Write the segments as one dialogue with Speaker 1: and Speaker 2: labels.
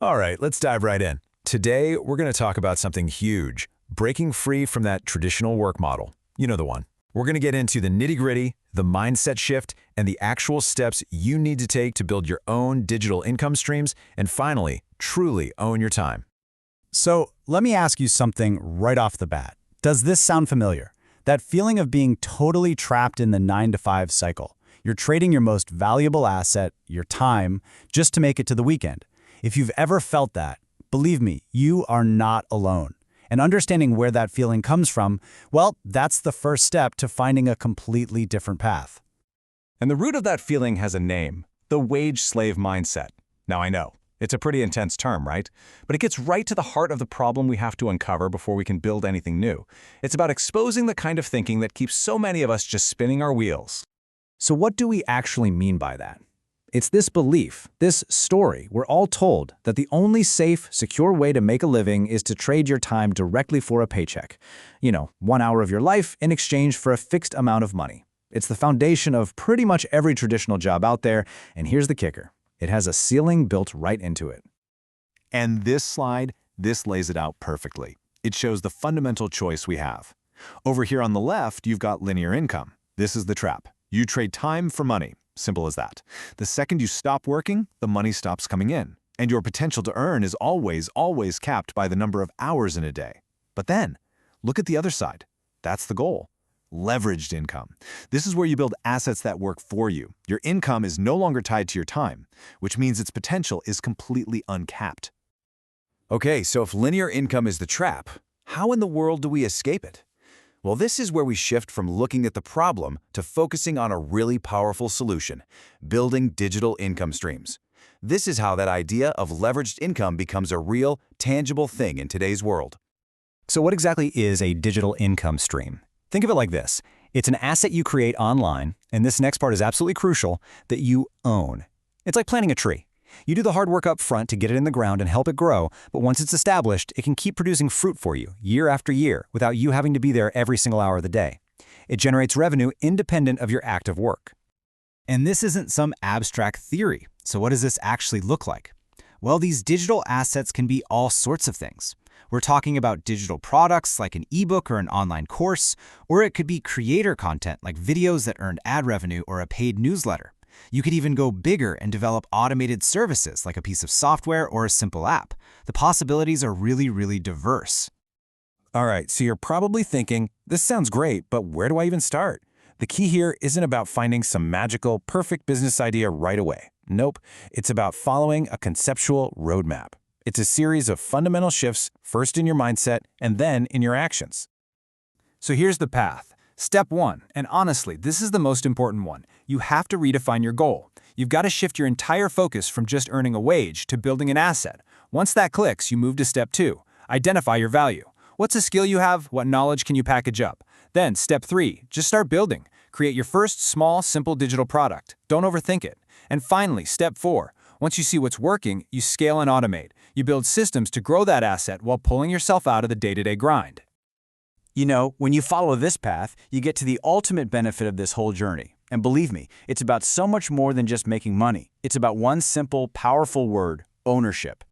Speaker 1: All right, let's dive right in. Today, we're going to talk about something huge, breaking free from that traditional work model. You know the one. We're going to get into the nitty-gritty, the mindset shift, and the actual steps you need to take to build your own digital income streams, and finally, truly own your time.
Speaker 2: So let me ask you something right off the bat. Does this sound familiar? That feeling of being totally trapped in the 9-to-5 cycle. You're trading your most valuable asset, your time, just to make it to the weekend. If you've ever felt that, believe me, you are not alone. And understanding where that feeling comes from, well, that's the first step to finding a completely different path.
Speaker 1: And the root of that feeling has a name, the wage-slave mindset. Now I know, it's a pretty intense term, right? But it gets right to the heart of the problem we have to uncover before we can build anything new. It's about exposing the kind of thinking that keeps so many of us just spinning our wheels.
Speaker 2: So what do we actually mean by that? It's this belief, this story we're all told that the only safe, secure way to make a living is to trade your time directly for a paycheck. 1 hour of your life in exchange for a fixed amount of money. It's the foundation of pretty much every traditional job out there, and here's the kicker. It has a ceiling built right into it.
Speaker 1: And this lays it out perfectly. It shows the fundamental choice we have. Over here on the left, you've got linear income. This is the trap. You trade time for money. Simple as that. The second you stop working, the money stops coming in. And your potential to earn is always capped by the number of hours in a day. But then, look at the other side. That's the goal. Leveraged income. This is where you build assets that work for you. Your income is no longer tied to your time, which means its potential is completely uncapped. Okay, so if linear income is the trap, how in the world do we escape it? Well, this is where we shift from looking at the problem to focusing on a really powerful solution, building digital income streams. This is how that idea of leveraged income becomes a real, tangible thing in today's world.
Speaker 2: So what exactly is a digital income stream? Think of it like this. It's an asset you create online, and this next part is absolutely crucial, that you own. It's like planting a tree. You do the hard work up front to get it in the ground and help it grow, but once it's established, it can keep producing fruit for you year after year without you having to be there every single hour of the day. It generates revenue independent of your active work. And this isn't some abstract theory. So what does this actually look like? Well, these digital assets can be all sorts of things. We're talking about digital products like an ebook or an online course, or it could be creator content like videos that earn ad revenue or a paid newsletter. You could even go bigger and develop automated services like a piece of software or a simple app. The possibilities are really diverse.
Speaker 1: All right, so you're probably thinking, this sounds great, but where do I even start? The key here isn't about finding some magical, perfect business idea right away. Nope, it's about following a conceptual roadmap. It's a series of fundamental shifts, first in your mindset and then in your actions.
Speaker 2: So here's the path. Step 1, and honestly, this is the most important one. You have to redefine your goal. You've got to shift your entire focus from just earning a wage to building an asset. Once that clicks, you move to step 2. Identify your value. What's a skill you have? What knowledge can you package up? Then step 3, just start building. Create your first small, simple digital product. Don't overthink it. And finally, step 4. Once you see what's working, you scale and automate. You build systems to grow that asset while pulling yourself out of the day-to-day grind. When you follow this path, you get to the ultimate benefit of this whole journey. And believe me, it's about so much more than just making money. It's about one simple, powerful word, ownership.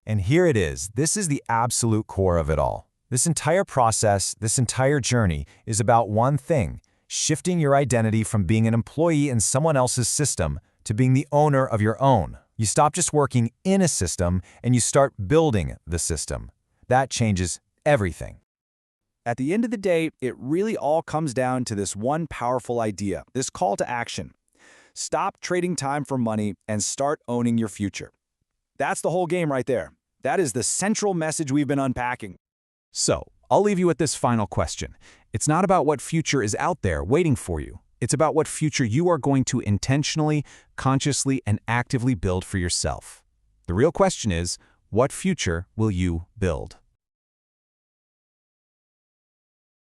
Speaker 1: And here it is. This is the absolute core of it all. This entire process, this entire journey is about one thing, shifting your identity from being an employee in someone else's system to being the owner of your own. You stop just working in a system and you start building the system. That changes everything.
Speaker 2: At the end of the day, it really all comes down to this one powerful idea, this call to action. Stop trading time for money and start owning your future. That's the whole game right there. That is the central message we've been unpacking.
Speaker 1: So, I'll leave you with this final question. It's not about what future is out there waiting for you. It's about what future you are going to intentionally, consciously, and actively build for yourself. The real question is, what future will you build?